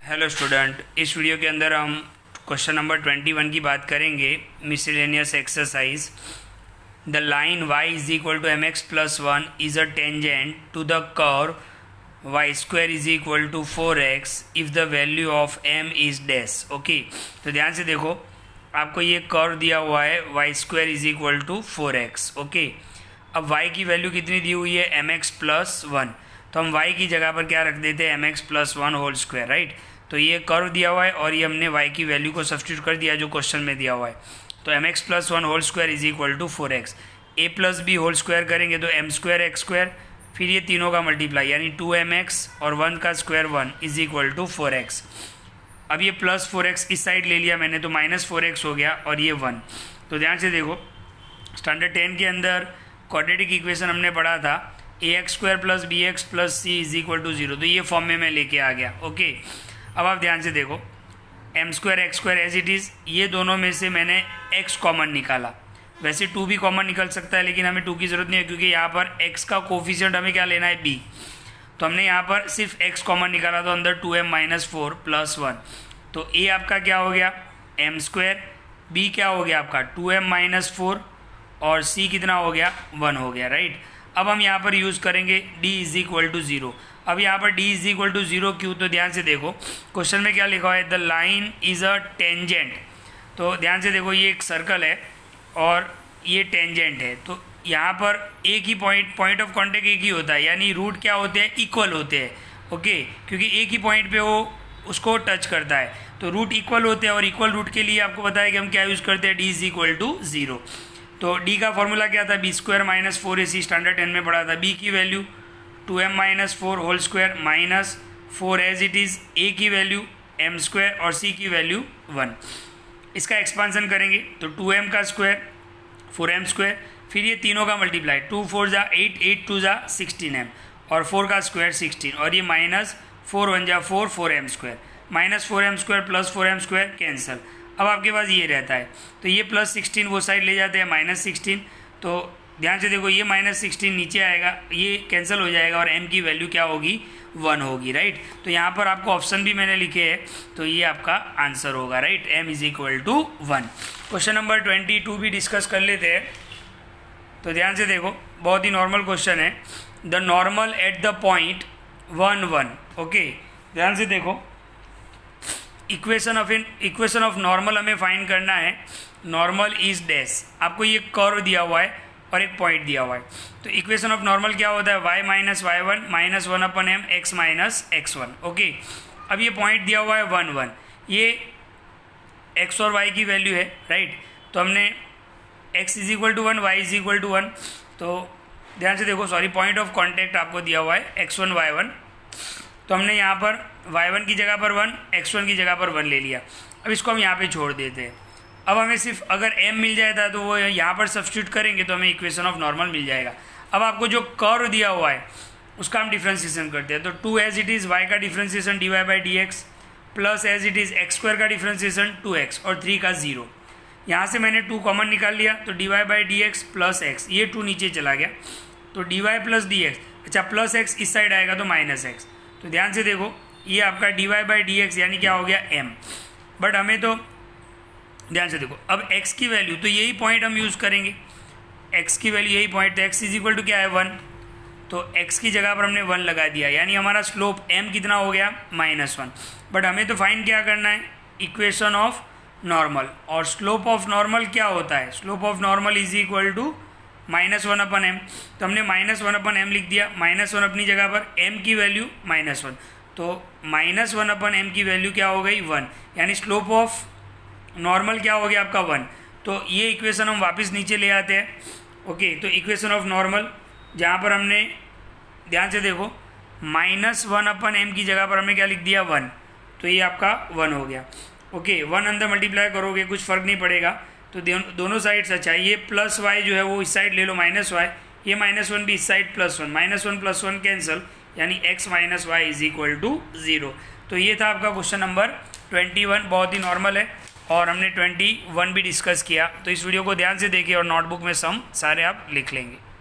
Hello student, इस video के अंदर हम क्वेश्चन नंबर 21 की बात करेंगे। Miscellaneous exercise. The line y is equal to mx plus 1 is a tangent to the curve y square is equal to 4x if the value of m is dash. Okay, तो ध्यान से देखो, आपको ये curve दिया हुआ है y square is equal to 4x। Okay, अब y की वैल्यू कितनी दी हुई है? mx plus 1। तो हम y की जगह पर क्या रख देते हैं? mx plus 1 whole square, right. तो ये कर्व दिया हुआ है और ये हमने y की वैल्यू को सब्स्टिट्यूट कर दिया जो क्वेश्चन में दिया हुआ है। तो mx plus 1 whole square is equal to 4x। a plus b whole square करेंगे तो m स्क्वायर एक्स स्क्वायर, फिर ये तीनों का मल्टीप्लाई यानी 2mx और 1 का square 1 is equal to 4x। अब ये प्लस 4x इस साइड ले लिया मैंने तो माइनस 4x हो गया और ये 1। तो ध्यान से देखो, स्टैंडर्ड 10 के अंदर क्वाड्रेटिक इक्वेशन हमने पढ़ा था ax square plus b x plus c is equal to 0। तो ये फॉर्म में मैं लेके आ गया। ओके, अब आप ध्यान से देखो, m square x square as it is, ये दोनों में से मैंने x कॉमन निकाला। वैसे 2 भी कॉमन निकल सकता है लेकिन हमें 2 की ज़रूरत नहीं है क्योंकि यहाँ पर x का कोफिशिएंट हमें क्या लेना है? b। तो हमने यहाँ पर सिर्फ x कॉमन निकाला तो अंदर 2m माइनस 4 प्लस 1। तो a आपका क्या हो गया? m स्क्वायर, b क्या हो गया आपका? 2m माइनस 4 और c कितना हो गया? 1 हो गया, राइट। अब हम यहाँ पर यूज़ करेंगे d इज इक्वल टू 0। अब यहाँ पर d इज इक्वल टू 0 क्यों? तो ध्यान से देखो, क्वेश्चन में क्या लिखा हुआ है? The line is a tangent. तो ध्यान से देखो, ये एक सर्कल है और ये टेंजेंट है। तो यहाँ पर एक ही पॉइंट ऑफ कॉन्टेक्ट एक ही होता है, यानी रूट क्या होते हैं? इक्वल होते हैं। ओके, क्योंकि एक ही पॉइंट पे वो उसको टच करता है तो रूट इक्वल होते हैं। और इक्वल रूट के लिए आपको पता है कि हम क्या यूज़ करते हैं? d is equal to 0। तो d का फॉर्मूला क्या था? B square minus 4ac, standard 10 में पढ़ा था। b की value 2m minus 4 whole square minus 4 as it is, a की वैल्यू m स्क्वायर और c की वैल्यू 1। इसका एक्सपांसन करेंगे तो 2m का स्क्वायर 4m स्क्वायर, फिर ये तीनों का मल्टीप्लाई, 2 4 जा 8, 8 2 जा 16m और 4 का स्क्वायर 16 और ये माइनस 4 1 जा 4, 4m square minus 4m square plus 4m square cancel. अब आपके पास ये रहता है तो ये प्लस 16 वो साइड ले जाते हैं माइनस 16। तो ध्यान से देखो, ये माइनस 16 नीचे आएगा, ये कैंसिल हो जाएगा और m की वैल्यू क्या होगी? 1 होगी, राइट। तो यहाँ पर आपको ऑप्शन भी मैंने लिखे हैं तो ये आपका आंसर होगा, right. m is equal to 1। Question number 22 भी डिस्कस कर लेते हैं। तो ध्यान से देखो, बहुत ही नॉर्मल क्वेश्चन है। The normal at the point 1 1। Okay, ध्यान से देखो, इक्वेशन ऑफ नॉर्मल हमें फाइंड करना है। नॉर्मल इज डैश, आपको ये कर्व दिया हुआ है और एक पॉइंट दिया हुआ है। तो इक्वेशन ऑफ नॉर्मल क्या होता है? y minus y1 minus 1 upon m x minus x1। Okay, अब ये पॉइंट दिया हुआ है 1 1, ये x और y की वैल्यू है, राइट। तो हमने x is equal to 1, y is equal to 1। तो ध्यान से देखो, सॉरी, पॉइंट ऑफ कॉन्टैक्ट आपको दिया हुआ है x1 y1। तो हमने यहाँ पर y1 की जगह पर 1, x1 की जगह पर 1 ले लिया। अब इसको हम यहाँ पे छोड़ देते हैं। अब हमें सिर्फ अगर m मिल जाता तो वो यहाँ पर सब्स्टिट्यूट करेंगे तो हमें इक्वेशन ऑफ नॉर्मल मिल जाएगा। अब आपको जो कर्व दिया हुआ है उसका हम डिफ्रेंशिएशन करते हैं। तो 2 एज इट इज़ y का differentiation dy by dx plus as it is x square का डिफ्रेंशिएशन 2x और 3 का 0। यहाँ से मैंने 2 कॉमन निकाल लिया तो dy by dx plus x, ये 2 नीचे चला गया तो dy प्लस dx, अच्छा प्लस x इस साइड आएगा तो माइनस x। तो ध्यान से देखो, ये आपका dy बाई dx यानी क्या हो गया? m। बट हमें तो ध्यान से देखो, अब x की वैल्यू तो यही पॉइंट हम यूज़ करेंगे, x की वैल्यू यही पॉइंट, तो x इज इक्वल टू क्या है? 1। तो x की जगह पर हमने 1 लगा दिया यानी हमारा स्लोप m कितना हो गया? -1। बट हमें तो फाइंड क्या करना है? Equation of normal. और स्लोप ऑफ नॉर्मल क्या होता है? Slope of normal is equal to -1 upon m। तो हमने -1 अपन m लिख दिया, -1 अपनी जगह पर, m की वैल्यू -1। तो -1 अपन m की वैल्यू क्या हो गई? 1, यानी स्लोप ऑफ नॉर्मल क्या हो गया आपका? 1। तो ये इक्वेशन हम वापस नीचे ले आते हैं। ओके, तो इक्वेशन ऑफ नॉर्मल जहाँ पर हमने, ध्यान से देखो, -1 अपन m की जगह पर हमने क्या लिख दिया? 1। तो ये आपका 1 हो गया। ओके, 1 अंदर मल्टीप्लाई करोगे कुछ फ़र्क नहीं पड़ेगा। तो दोनों साइड्स, अच्छा ये प्लस y जो है वो इस साइड ले लो -y, ये -1 भी इस साइड +1, -1 प्लस 1 कैंसिल यानी x minus y is equal to 0। तो ये था आपका क्वेश्चन नंबर 21, बहुत ही नॉर्मल है और हमने 21 भी डिस्कस किया। तो इस वीडियो को ध्यान से देखिए और नोटबुक में सम सारे आप लिख लेंगे।